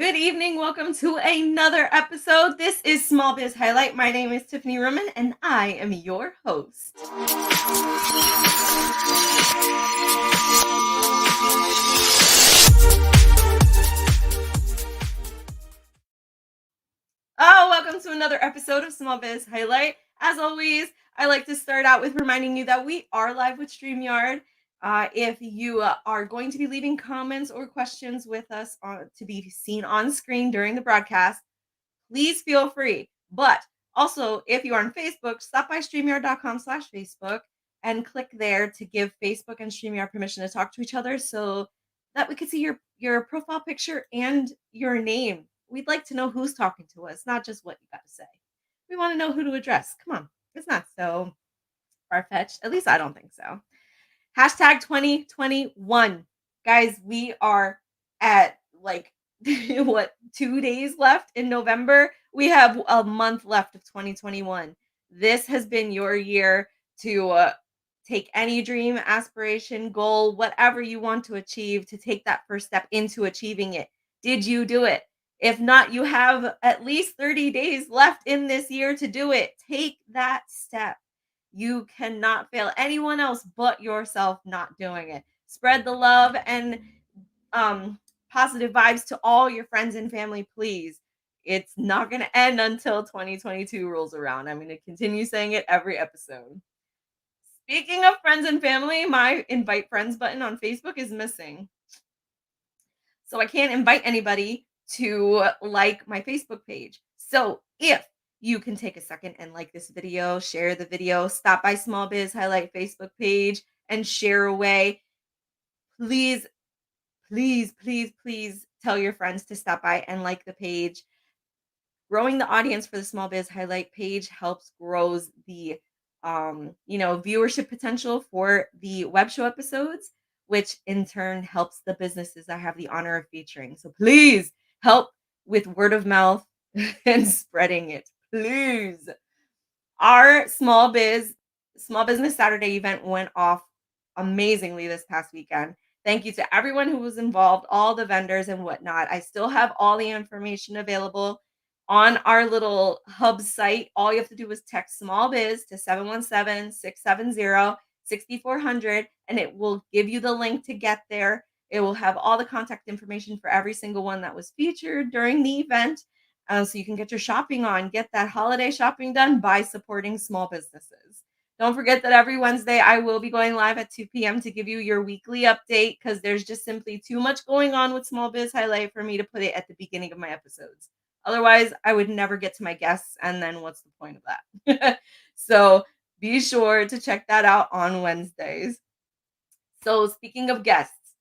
Good evening. Welcome to another episode. This is Small Biz Highlight. My name is Tiffany Ruman, and I am your host. Welcome to another episode of Small Biz Highlight. As always, I like to start out with reminding you that we are live with StreamYard. If you are going to be leaving comments or questions with us to be seen on screen during the broadcast, please feel free. But also, if you are on Facebook, stop by StreamYard.com/Facebook and click there to give Facebook and StreamYard permission to talk to each other so that we could see your profile picture and your name. We'd like to know who's talking to us, not just what you got to say. We want to know who to address. Come on. It's not so far-fetched. At least I don't think so. Hashtag 2021. Guys, we are at like 2 days left in November. We have a month left of 2021. This has been your year to take any dream, aspiration, goal, whatever you want to achieve, to take that first step into achieving it. Did you do it? If not, you have at least 30 days left in this year to do it. Take that step. You cannot fail anyone else but yourself not doing it. Spread the love and positive vibes to all your friends and family, please. It's not going to end until 2022 rolls around. I'm going to continue saying it every episode. Speaking of friends and family, my invite friends button on Facebook is missing. So I can't invite anybody to like my Facebook page. So if you can take a second and like this video, share the video, stop by Small Biz Highlight Facebook page and share away. Please, please, please, please tell your friends to stop by and like the page. Growing the audience for the Small Biz Highlight page helps grows the viewership potential for the web show episodes, which in turn helps the businesses I have the honor of featuring. So please help with word of mouth and spreading it. Please. Our Small Business Saturday event went off amazingly this past weekend. Thank you to everyone who was involved, all the vendors and whatnot. I still have all the information available on our little hub site. All you have to do is text Small Biz to 717-670-6400, and it will give you the link to get there. It will have all the contact information for every single one that was featured during the event. So you can get your shopping on, get that holiday shopping done by supporting small businesses. Don't forget that every Wednesday I will be going live at 2 p.m. to give you your weekly update because there's just simply too much going on with Small Biz Highlight for me to put it at the beginning of my episodes. Otherwise, I would never get to my guests, and then what's the point of that? So be sure to check that out on Wednesdays. So speaking of guests,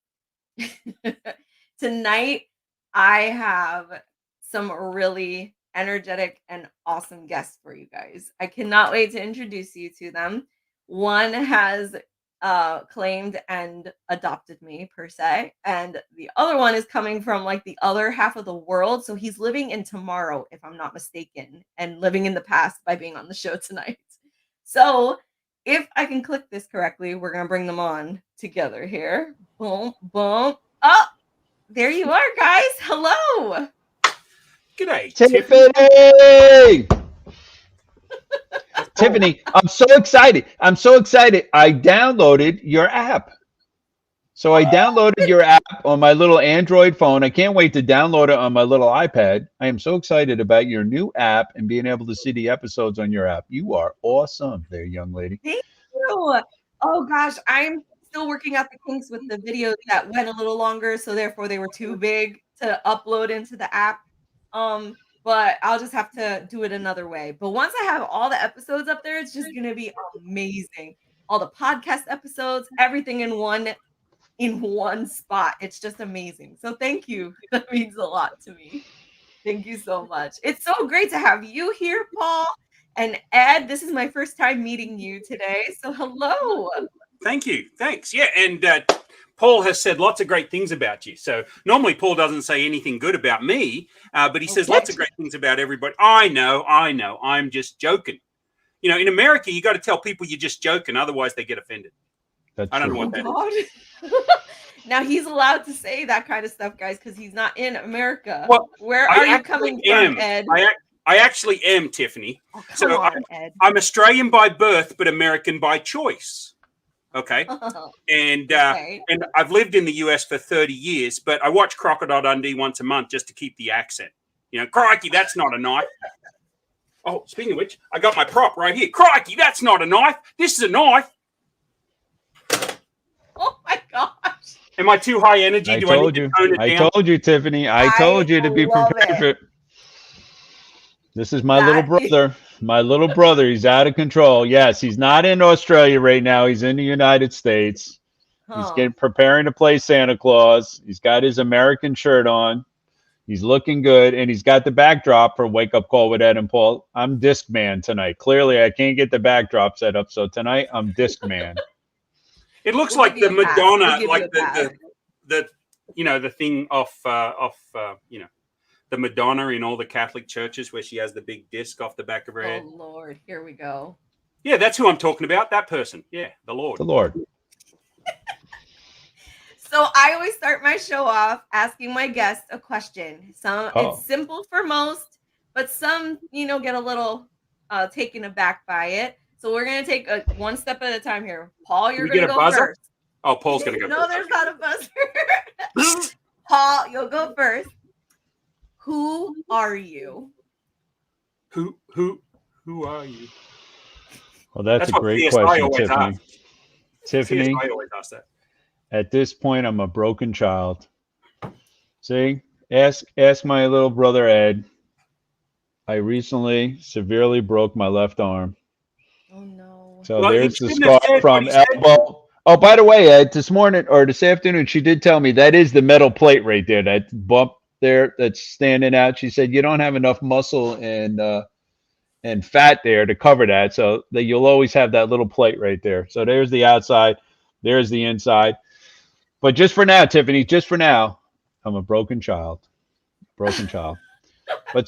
tonight I have some really energetic and awesome guests for you guys. I cannot wait to introduce you to them. One has claimed and adopted me per se, and the other one is coming from like the other half of the world, so he's living in tomorrow if I'm not mistaken, and living in the past by being on the show tonight. So if I can click this correctly, we're gonna bring them on together here. Boom, boom. Oh, there you are, guys. Hello. G'day, Tiffany! Tiffany, I'm so excited. I downloaded your app. So I downloaded your app on my little Android phone. I can't wait to download it on my little iPad. I am so excited about your new app and being able to see the episodes on your app. You are awesome there, young lady. Thank you. Oh gosh, I'm still working out the kinks with the videos that went a little longer, so therefore they were too big to upload into the app. But I'll just have to do it another way. But once I have all the episodes up there, it's just gonna be amazing. All the podcast episodes, everything in one spot. It's just amazing. So thank you. That means a lot to me. Thank you so much. It's so great to have you here, Paul. And Ed, this is my first time meeting you today. So hello. Thank you. Thanks. Yeah. And Paul has said lots of great things about you. So normally Paul doesn't say anything good about me, but he says lots of great things about everybody. I know. I'm just joking. You know, in America, you got to tell people you're just joking. Otherwise, they get offended. That's I don't true. know what that is. Now he's allowed to say that kind of stuff, guys, because he's not in America. Well, Where I are you actually coming am. from, Ed? I actually am, Tiffany. Oh, come So on, Ed. I'm Australian by birth, but American by choice. Okay. And Okay. and I've lived in the US for 30 years, but I watch Crocodile Dundee once a month just to keep the accent. You know, crikey, that's not a knife. Oh, speaking of which, I got my prop right here. Crikey, that's not a knife. This is a knife. Oh my gosh. Am I too high energy? I Do I need told to you. tone it I down? told you, Tiffany. I told you to be love prepared it. for it. This is my little That is- brother. My little brother. He's out of control. Yes, he's not in Australia right now. He's in the United States. He's Huh. preparing to play Santa Claus. He's got his American shirt on. He's looking good, and he's got the backdrop for Wake Up Call with Ed and Paul. I'm Disc Man tonight. Clearly, I can't get the backdrop set up, so tonight I'm Disc Man. It looks We'll like give the you a pass. Madonna, We'll give like you a pass. the you know, the thing off you know, the Madonna in all the Catholic churches where she has the big disc off the back of her head. Oh Lord, here we go. Yeah, that's who I'm talking about. That person. Yeah, the Lord. The Lord. So I always start my show off asking my guests a question. Oh. It's simple for most, but some, get a little taken aback by it. So we're gonna take one step at a time here. Paul, you're we gonna get a go buzzer? first. Oh, Paul's gonna go. No, first. there's not a buzzer. Paul, you'll go first. Who are you? Who are you? Well, that's a what great CSI question, always Tiffany. asks. Tiffany, I always ask that. at this point, I'm a broken child. See, ask my little brother Ed. I recently severely broke my left arm. Oh no. So Well, there's you the shouldn't have scar said from what he said. elbow. Oh, by the way, Ed, this morning or this afternoon, she did tell me that is the metal plate right there, that bump there that's standing out. She said you don't have enough muscle and fat there to cover that, so that you'll always have that little plate right there. So there's the outside, there's the inside. But just for now, Tiffany, just for now, I'm a broken child. But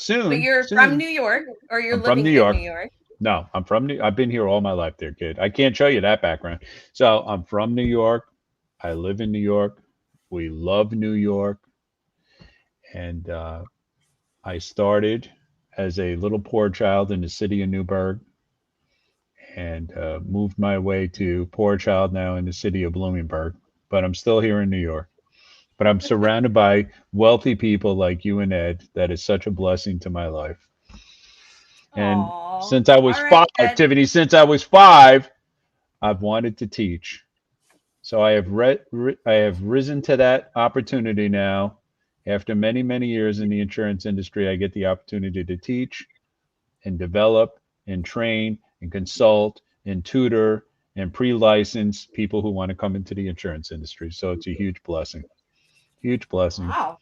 soon. But you're soon, from New York, or you're I'm from living New York. in New York. No, I'm from I've been here all my life there, kid. I can't show you that background. So I'm from New York. I live in New York. We love New York. And I started as a little poor child in the city of Newburgh and moved my way to poor child now in the city of Bloomingburg. But I'm still here in New York. But I'm surrounded by wealthy people like you and Ed. That is such a blessing to my life. And Aw. since I was All right, 5, Ed. Tiffany, since I was 5, I've wanted to teach. So I have risen to that opportunity now. After many, many years in the insurance industry, I get the opportunity to teach and develop and train and consult and tutor and pre-license people who want to come into the insurance industry. So it's a huge blessing. Huge blessing. Wow.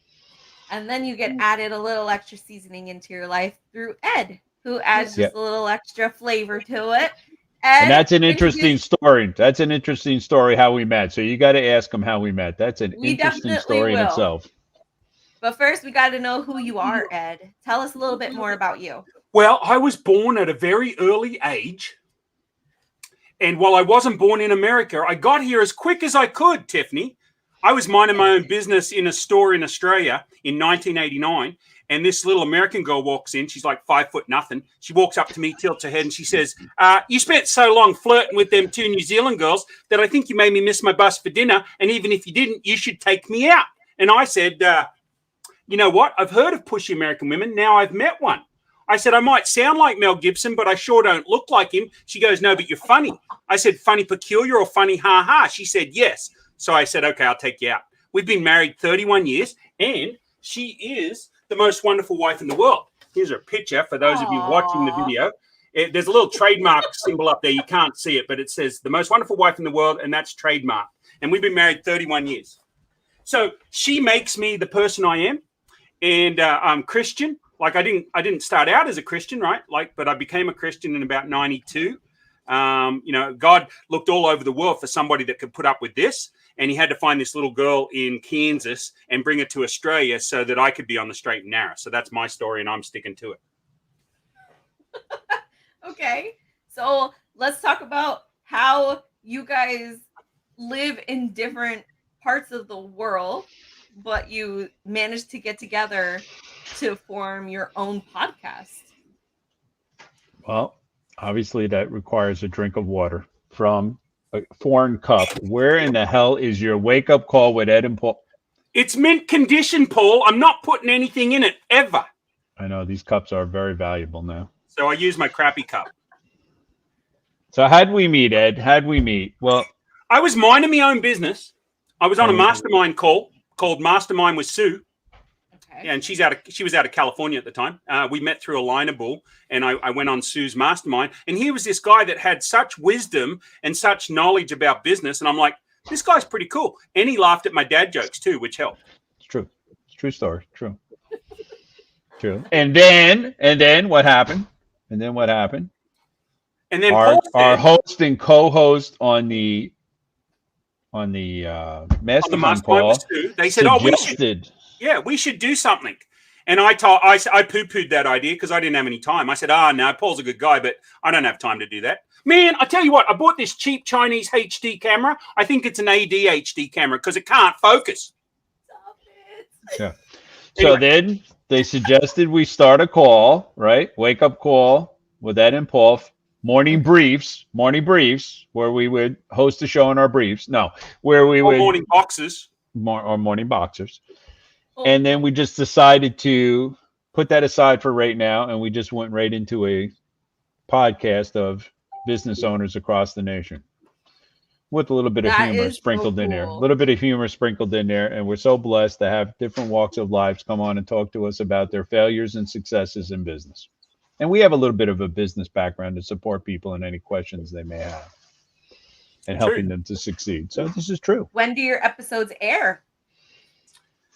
And then you get added a little extra seasoning into your life through Ed, who adds just a little extra flavor to it. Ed, And that's an interesting story. That's an interesting story how we met. So you got to ask him how we met. That's an We interesting definitely story in will. itself. But first, we got to know who you are, Ed. Tell us a little bit more about you. Well, I was born at a very early age. And while I wasn't born in America, I got here as quick as I could, Tiffany. I was minding my own business in a store in Australia in 1989. And this little American girl walks in. She's like 5 foot nothing. She walks up to me, tilts her head, and she says, you spent so long flirting with them 2 New Zealand girls that I think you made me miss my bus for dinner. And even if you didn't, you should take me out. And I said, you know what? I've heard of pushy American women. Now I've met one. I said, I might sound like Mel Gibson, but I sure don't look like him. She goes, no, but you're funny. I said, funny peculiar or funny ha-ha? She said, yes. So I said, okay, I'll take you out. We've been married 31 years, and she is the most wonderful wife in the world. Here's her picture for those of you watching the video. There's a little trademark symbol up there. You can't see it, but it says the most wonderful wife in the world, and that's trademark. And we've been married 31 years. So she makes me the person I am, and I'm Christian. Like I didn't start out as a Christian, right? But I became a Christian in about 92. God looked all over the world for somebody that could put up with this. And he had to find this little girl in Kansas and bring her to Australia so that I could be on the straight and narrow. So that's my story, and I'm sticking to it. Okay. So let's talk about how you guys live in different parts of the world, but you managed to get together to form your own podcast. Well, obviously that requires a drink of water from a foreign cup. Where in the hell is your wake up call with Ed and Paul? It's mint condition, Paul. I'm not putting anything in it ever. I know these cups are very valuable now. So I use my crappy cup. So how'd we meet, Ed? How'd we meet? Well, I was minding my own business. I was on a mastermind call called Mastermind with Sue. Okay. Yeah, and she was out of California at the time. We met through a liner bull, and I went on Sue's mastermind. And here was this guy that had such wisdom and such knowledge about business. And I'm like, this guy's pretty cool. And he laughed at my dad jokes too, which helped. it's true. It's a true story. True. True. And then what happened? And then what happened? And then Our Paul said, host and co-host on the mastermind call with Sue, they said, "Oh, suggested. we should do something." And I poo-pooed that idea because I didn't have any time. I said, no, Paul's a good guy, but I don't have time to do that. Man, I tell you what, I bought this cheap Chinese HD camera. I think it's an ADHD camera because it can't focus. Stop it. Yeah. So then they suggested we start a call, right? Wake up call with Ed and Paul. Morning briefs, where we would host a show in our briefs. No, where we would Morning boxes. or morning boxers. Oh. And then we just decided to put that aside for right now, and we just went right into a podcast of business owners across the nation with a little bit of That humor is so sprinkled in there. A cool. little bit of humor sprinkled in there, and we're so blessed to have different walks of lives come on and talk to us about their failures and successes in business. And we have a little bit of a business background to support people in any questions they may have and helping them to succeed. So this is true. When do your episodes air?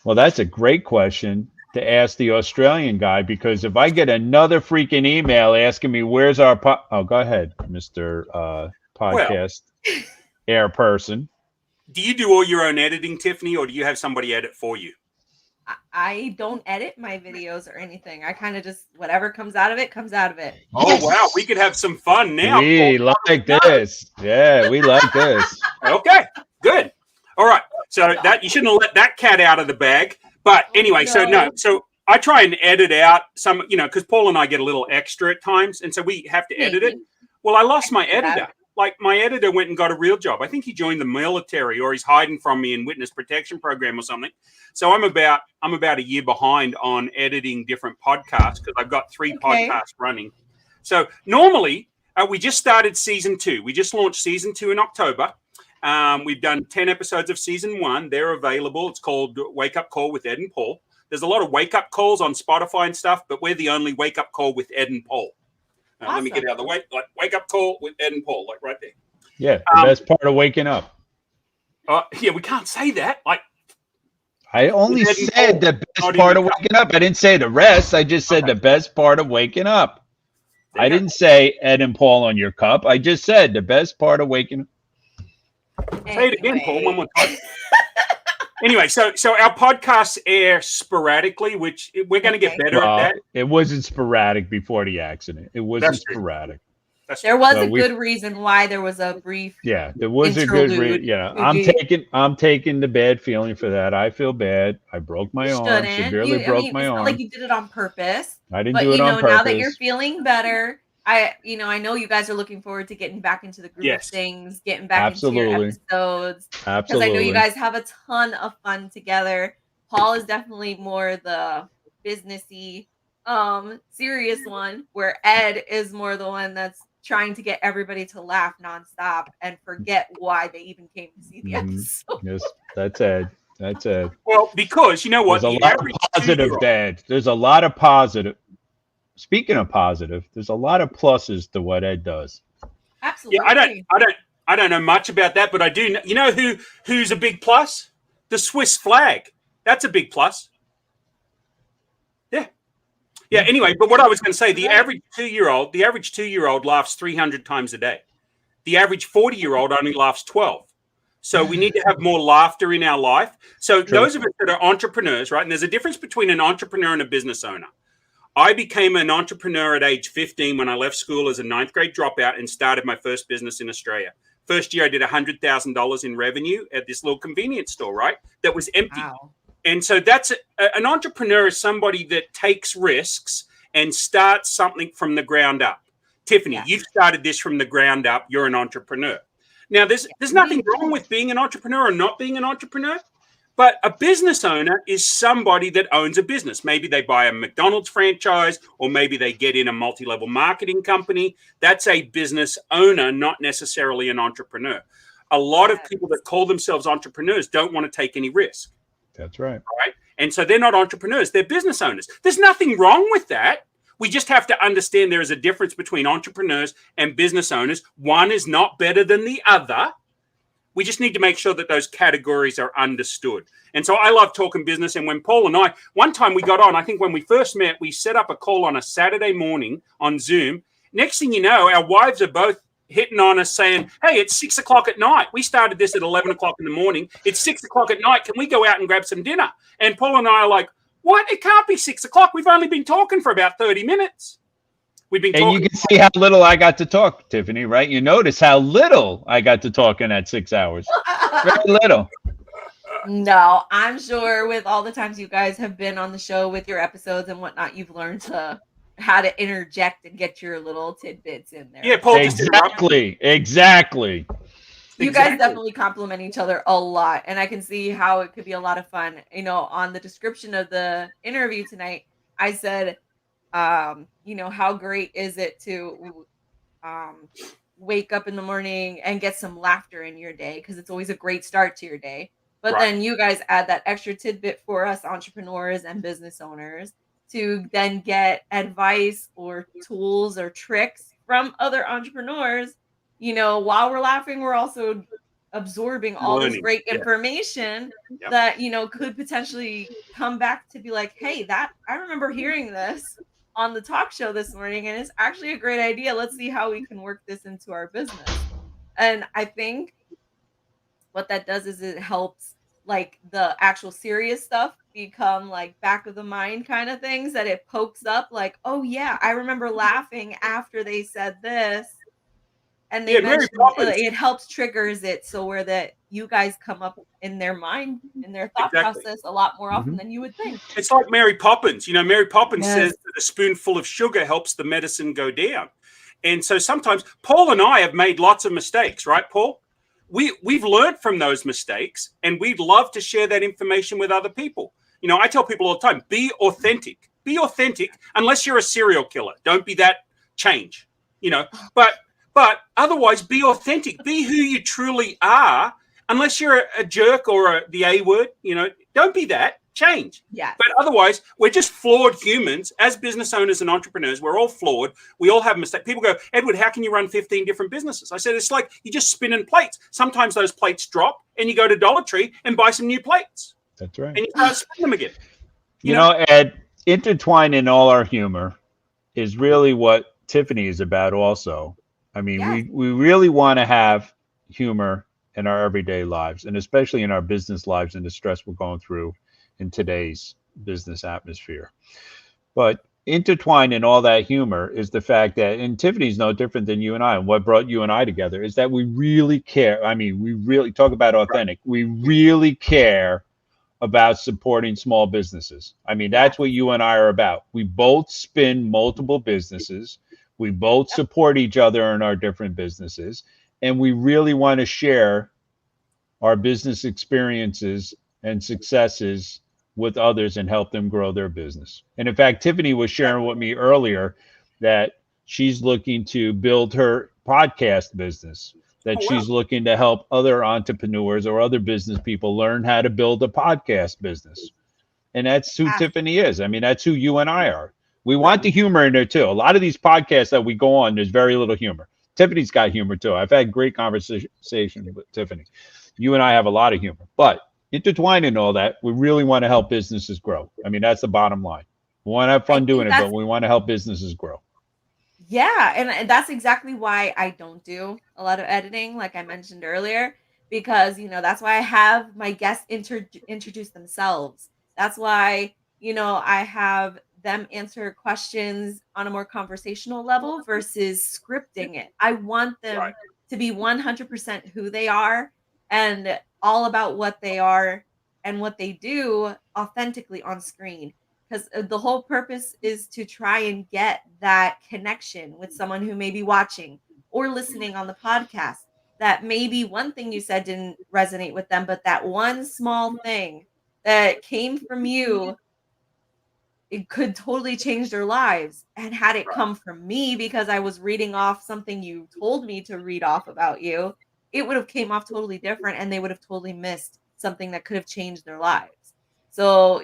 Well, that's a great question to ask the Australian guy, because if I get another freaking email asking me where's our oh, go ahead, Mr. Podcast air person. Do you do all your own editing, Tiffany, or do you have somebody edit for you? I don't edit my videos or anything. I kind of just, whatever comes out of it, comes out of it. Oh, wow. We could have some fun now. We Paul. like this. Yeah, we like this. Okay, good. All right. So that you shouldn't have let that cat out of the bag. But anyway, so I try and edit out some, because Paul and I get a little extra at times. And so we have to edit it. Well, I lost my editor. Like my editor went and got a real job. I think he joined the military, or he's hiding from me in witness protection program or something. So I'm about a year behind on editing different podcasts because I've got 3 podcasts running. So normally we just started season 2. We just launched season 2 in October. We've done 10 episodes of season 1. They're available. It's called Wake Up Call with Ed and Paul. There's a lot of wake up calls on Spotify and stuff, but we're the only wake up call with Ed and Paul. Let me get out of the way. Like wake up call with Ed and Paul, like right there. Yeah, the best part of waking up. Yeah, we can't say that. Like I only said the best part of waking up. I didn't say the rest. I just said the best part of waking up. I didn't say Ed and Paul on your cup. I just said the best part of waking up. Say it again, Paul, one more time. Anyway, so our podcasts air sporadically, which we're going to get better at that. It wasn't sporadic before the accident. It wasn't sporadic. There was a good reason why there was a brief. Yeah, there was a good reason. Yeah, I'm taking the bad feeling for that. I feel bad. I broke my arm. Severely broke my arm. It's not like you did it on purpose. I didn't do it on purpose. Now that you're feeling better, I know you guys are looking forward to getting back into the group of things, getting back into your episodes. Because I know you guys have a ton of fun together. Paul is definitely more the businessy, serious one, where Ed is more the one that's trying to get everybody to laugh nonstop and forget why they even came to see the episode. Yes, that's Ed. That's Ed. Well, because you know what? There's a lot of positive, Ed. There's a lot of positive. Speaking of positive, there's a lot of pluses to what Ed does. Absolutely. Yeah, I don't know much about that, but I do know. You know who's a big plus? The Swiss flag. That's a big plus. Yeah. Anyway, but what I was going to say, the average 2-year-old laughs 300 times a day. The average 40-year-old only laughs 12. So we need to have more laughter in our life. So those of us that are entrepreneurs, right? And there's a difference between an entrepreneur and a business owner. I became an entrepreneur at age 15 when I left school as a 9th grade dropout and started my first business in Australia. First year, I did $100,000 in revenue at this little convenience store, right? That was empty. Wow. And so that's an entrepreneur is somebody that takes risks and starts something from the ground up. Tiffany, Yes. you've started this from the ground up. You're an entrepreneur. Now, there's nothing wrong with being an entrepreneur or not being an entrepreneur. But a business owner is somebody that owns a business. Maybe they buy a McDonald's franchise, or maybe they get in a multi-level marketing company. That's a business owner, not necessarily an entrepreneur. A lot of people that call themselves entrepreneurs don't want to take any risk. That's right. Right? And so they're not entrepreneurs, they're business owners. There's nothing wrong with that. We just have to understand there is a difference between entrepreneurs and business owners. One is not better than the other. We just need to make sure that those categories are understood. And so I love talking business. And when Paul and I, one time we got on, I think when we first met, we set up a call on a Saturday morning on Zoom. Next thing you know, our wives are both hitting on us saying, hey, it's 6 o'clock at night. We started this at 11 o'clock in the morning. It's 6 o'clock at night. Can we go out and grab some dinner? And Paul and I are like, what? It can't be 6 o'clock. We've only been talking for about 30 minutes. We've been talking. And you can see how little I got to talk, Tiffany, right? You notice how little I got to talk in that 6 hours. Very little. No, I'm sure with all the times you guys have been on the show with your episodes and whatnot, you've learned how to interject and get your little tidbits in there. Yeah, Paul. Exactly. You guys definitely compliment each other a lot, and I can see how it could be a lot of fun. You know, on the description of the interview tonight, I said, how great is it to wake up in the morning and get some laughter in your day, because it's always a great start to your day. But then you guys add that extra tidbit for us entrepreneurs and business owners to then get advice or tools or tricks from other entrepreneurs. You know, while we're laughing, we're also absorbing all this great information that, could potentially come back to be like, hey, I remember hearing this on the talk show this morning, and it's actually a great idea. Let's see how we can work this into our business. And I think what that does is it helps like the actual serious stuff become like back of the mind kind of things, that it pokes up like, oh yeah, I remember laughing after they said this. And they mentioned it helps triggers it so where that you guys come up in their mind, in their thought process a lot more often than you would think. It's like Mary Poppins. Mary Poppins says that a spoonful of sugar helps the medicine go down. And so sometimes Paul and I have made lots of mistakes, right, Paul? We've learned from those mistakes, and we'd love to share that information with other people. I tell people all the time, be authentic. Be authentic unless you're a serial killer. Don't be that change, But otherwise, be authentic. Be who you truly are. Unless you're a jerk or the A word, don't be that. Change. Yeah. But otherwise, we're just flawed humans. As business owners and entrepreneurs, we're all flawed. We all have mistakes. People go, Edward, how can you run 15 different businesses? I said, it's like you're just spinning plates. Sometimes those plates drop, and you go to Dollar Tree and buy some new plates. That's right. And you start spinning them again. You know, Ed, intertwined in all our humor is really what Tiffany is about also. I mean, we really want to have humor in our everyday lives, and especially in our business lives and the stress we're going through in today's business atmosphere. But intertwined in all that humor is the fact that, and Tiffany's no different than you and I, and what brought you and I together is that we really care. I mean, we really talk about authentic. We really care about supporting small businesses. I mean, that's what you and I are about. We both spin multiple businesses. We both support each other in our different businesses, and we really want to share our business experiences and successes with others and help them grow their business. And in fact, Tiffany was sharing with me earlier that she's looking to build her podcast business, that she's looking to help other entrepreneurs or other business people learn how to build a podcast business. And that's who Tiffany is. I mean, that's who you and I are. We want the humor in there too. A lot of these podcasts that we go on, there's very little humor. Tiffany's got humor too. I've had great conversation with Tiffany. You and I have a lot of humor, but intertwined in all that, we really want to help businesses grow. I mean, that's the bottom line. We want to have fun doing it, but we want to help businesses grow. Yeah, and that's exactly why I don't do a lot of editing, like I mentioned earlier, because, that's why I have my guests introduce themselves. That's why, I have them answer questions on a more conversational level versus scripting it. I want them to be 100% who they are and all about what they are and what they do authentically on screen. Because the whole purpose is to try and get that connection with someone who may be watching or listening on the podcast, that maybe one thing you said didn't resonate with them, but that one small thing that came from you, it could totally change their lives. And had it come from me because I was reading off something you told me to read off about you, it would have came off totally different and they would have totally missed something that could have changed their lives. So,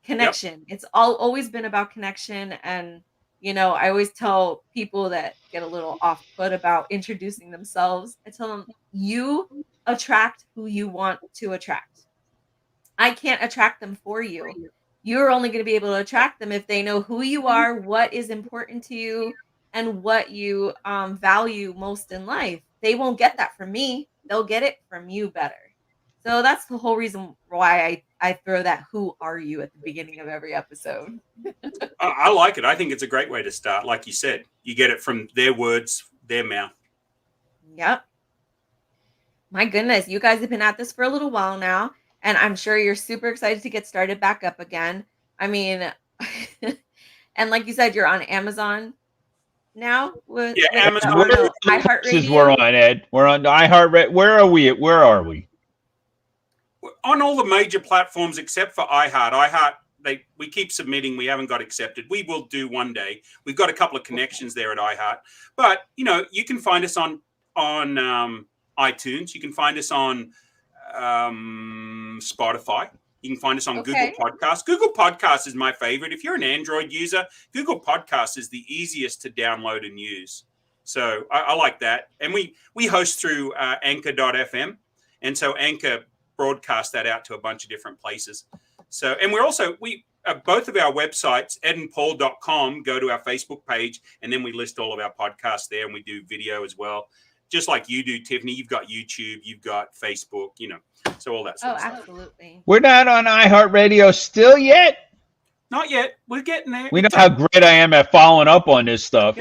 connection. It's always been about connection. And, I always tell people that get a little off put about introducing themselves. I tell them, you attract who you want to attract. I can't attract them for you. You're only going to be able to attract them if they know who you are, what is important to you, and what you value most in life. They won't get that from me. They'll get it from you better. So that's the whole reason why I throw that "who are you" at the beginning of every episode. I like it. I think it's a great way to start. Like you said, you get it from their words, their mouth. Yep. My goodness, you guys have been at this for a little while now, and I'm sure you're super excited to get started back up again. I mean, and like you said, you're on Amazon now with Amazon. iHeartRadio. We're on, Ed. We're on iHeartRadio. Where are we? Where are we? On all the major platforms except for iHeart. We keep submitting. We haven't got accepted. We will do one day. We've got a couple of connections there at iHeart. But, you can find us on iTunes. You can find us on Spotify. You can find us on Google Podcasts. Google Podcasts is my favorite. If you're an Android user, Google Podcasts is the easiest to download and use. So I like that. And we host through Anchor.fm. And so Anchor broadcast that out to a bunch of different places. So, and we're also, both of our websites, edandpaul.com, go to our Facebook page, and then we list all of our podcasts there, and we do video as well. Just like you do, Tiffany. You've got YouTube, you've got Facebook, so all that sort of stuff. Absolutely. We're not on iHeartRadio still yet? Not yet. We're getting there. We know how great I am at following up on this stuff.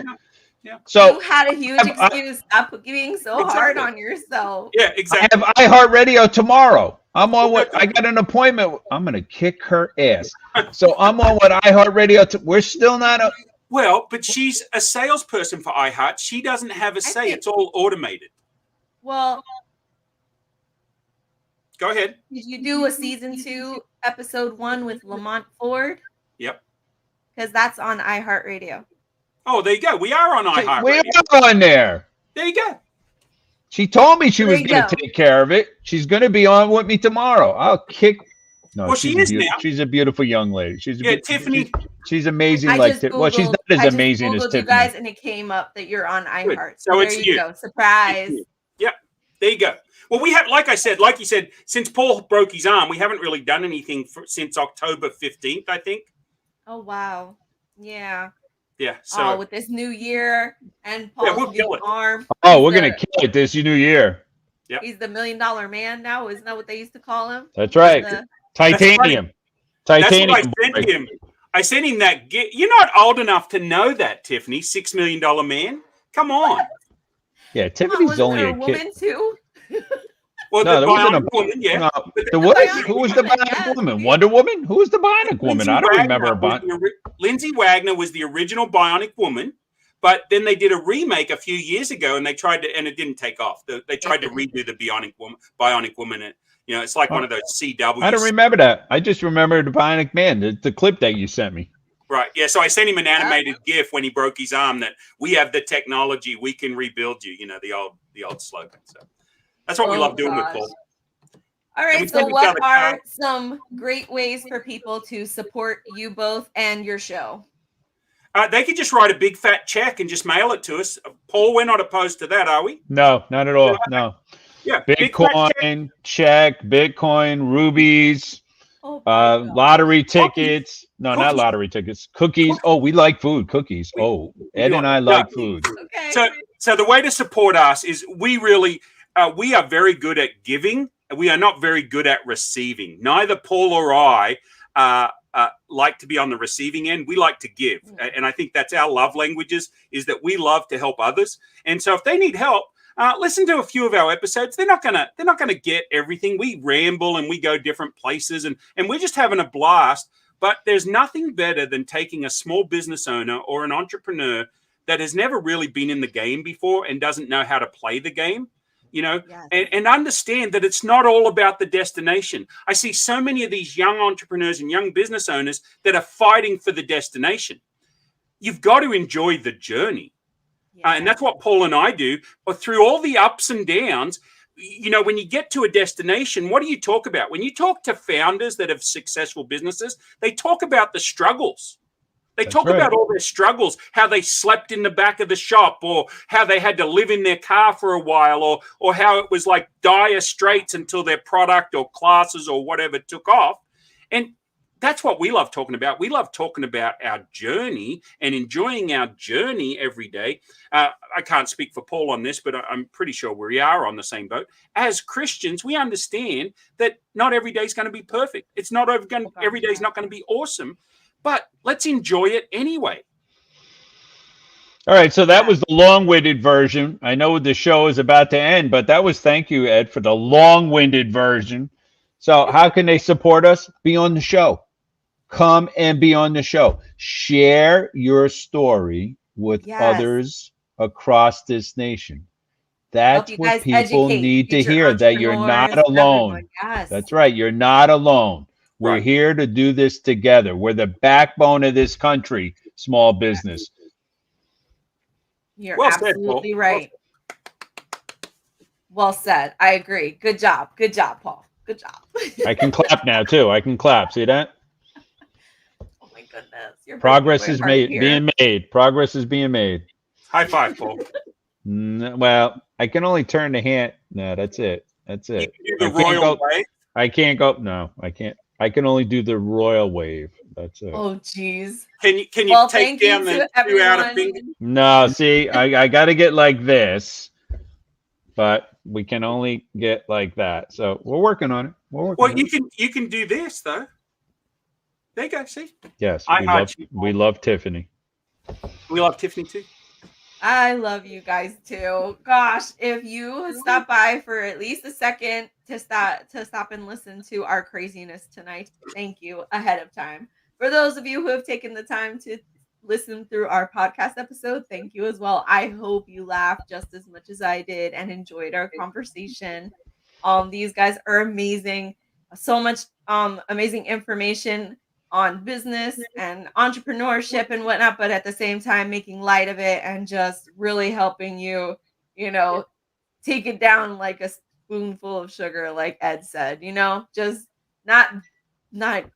Yeah. So you had a huge excuse. Stop being so hard on yourself. Yeah, exactly. I have iHeartRadio tomorrow. I'm on what I got an appointment. I'm gonna kick her ass. So I'm on what iHeartRadio. We're still not. Well, but she's a salesperson for iHeart. She doesn't have a say. It's all automated. Well, go ahead. Did you do a season 2, episode 1 with Lamont Ford? Yep. Because that's on iHeartRadio. Oh, there you go. We are on iHeartRadio. We are on there. There you go. She told me she was going to take care of it. She's going to be on with me tomorrow. I'll kick. No, well, she is now. She's a beautiful young lady. Tiffany. She's amazing. Well, she's not as amazing as Tiffany. You guys, and it came up that you're on iHeart. So there it's you go. Surprise. Yep. There you go. Well, we have, like you said, since Paul broke his arm, we haven't really done anything since October 15th, I think. Oh, wow. Yeah. Yeah. So with this new year and Paul's new arm. Oh, we're gonna kill it this new year. Yeah. He's the $1 million man now. Isn't that what they used to call him? That's right. Titanium. Titanium. That's what I sent him. I sent him that gift. You're not old enough to know that, Tiffany. $6 million man. Come on. Yeah, Tiffany's only a woman kid. Too. Well, no, the Bionic Woman, yeah. No, who was the Bionic Woman? Wonder Woman? Who was the Bionic Woman? I don't remember a Bionic. Lindsay Wagner was the original Bionic Woman, but then they did a remake a few years ago, and they tried to, and it didn't take off. They tried to redo the Bionic Woman. And, it's like one of those CW. I don't remember that. I just remember the Bionic Man, the clip that you sent me. Right. Yeah. So I sent him an animated GIF when he broke his arm that we have the technology, we can rebuild you. The old slogan. So. That's what we love doing with Paul. All right. So what are some great ways for people to support you both and your show? They could just write a big fat check and just mail it to us. Paul, we're not opposed to that, are we? No, not at all. No. Yeah. Bitcoin, check, Bitcoin, rubies, lottery tickets. No, not lottery tickets. Cookies. Oh, we like food. Cookies. Oh, Ed and I like food. Okay. So the way to support us is we are very good at giving. We are not very good at receiving. Neither Paul or I like to be on the receiving end. We like to give. And I think that's our love languages, is that we love to help others. And so if they need help, listen to a few of our episodes. They're not gonna get everything. We ramble and we go different places, and we're just having a blast. But there's nothing better than taking a small business owner or an entrepreneur that has never really been in the game before and doesn't know how to play the game, Yes. and understand that it's not all about the destination. I see so many of these young entrepreneurs and young business owners that are fighting for the destination. You've got to enjoy the journey. And that's what Paul and I do. But through all the ups and downs, when you get to a destination, what do you talk about? When you talk to founders that have successful businesses, they talk about the struggles. They talk about all their struggles, how they slept in the back of the shop, or how they had to live in their car for a while, or how it was like dire straits until their product or classes or whatever took off. And that's what we love talking about. We love talking about our journey and enjoying our journey every day. I can't speak for Paul on this, but I'm pretty sure we are on the same boat. As Christians, we understand that not every day is going to be perfect. It's not every day is not going to be awesome, but let's enjoy it anyway. All right, so that was the long-winded version. I know the show is about to end, but that was thank you, Ed, for the long-winded version. So how can they support us? Be on the show. Come and be on the show. Share your story with others across this nation. That's what people need to hear, that you're not alone. Yes. That's right. You're not alone. We're here to do this together. We're the backbone of this country, small business. You're absolutely right. Well said. I agree. Good job. Good job, Paul. Good job. I can clap now, too. I can clap. See that? Oh, my goodness. Progress is being made. Progress is being made. High five, Paul. Well, I can only turn the hand. No, that's it. That's it. You can do the royal wave? I can't go. No, I can't. I can only do the royal wave. That's it. Oh, geez. Can you take down the 2 out of finger? No, see, I got to get like this, but we can only get like that. So we're working on it. You can do this though. There you go. See. Yes, we love Tiffany. We love Tiffany too. I love you guys too. Gosh, if you stop by for at least a second to stop and listen to our craziness tonight, thank you ahead of time. For those of you who have taken the time to listen through our podcast episode, thank you as well. I hope you laughed just as much as I did and enjoyed our conversation. These guys are amazing. So much amazing information on business and entrepreneurship and whatnot, but at the same time making light of it and just really helping you, take it down like a spoonful of sugar, like Ed said, just not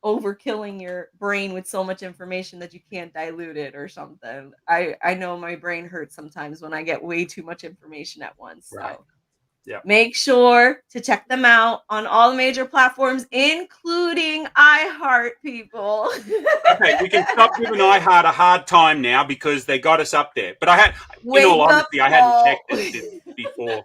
overkilling your brain with so much information that you can't dilute it or something. I know my brain hurts sometimes when I get way too much information at once. Right. So yeah. Make sure to check them out on all the major platforms, including iHeart, people. Okay, we can stop giving iHeart a hard time now because they got us up there. But I hadn't checked it before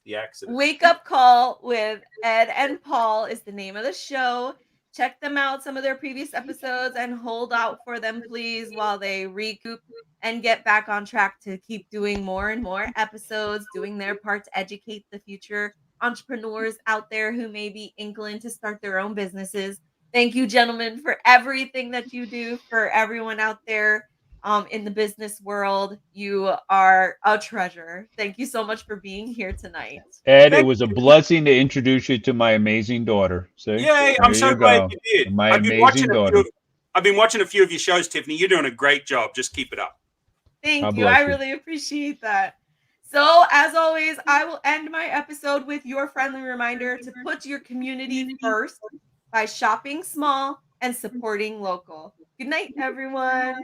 the accident. Wake Up Call with Ed and Paul is the name of the show. Check them out, some of their previous episodes, and hold out for them, please, while they recoup and get back on track to keep doing more and more episodes, doing their part to educate the future entrepreneurs out there who may be inclined to start their own businesses. Thank you, gentlemen, for everything that you do for everyone out there in the business world. You are a treasure. Thank you so much for being here tonight. Ed, it was a blessing to introduce you to my amazing daughter. See? Yay, I'm so glad you did. My amazing daughter. I've been watching a few of your shows, Tiffany. You're doing a great job. Just keep it up. Thank you. I really appreciate that. So, as always, I will end my episode with your friendly reminder to put your community first by shopping small and supporting local. Good night, everyone.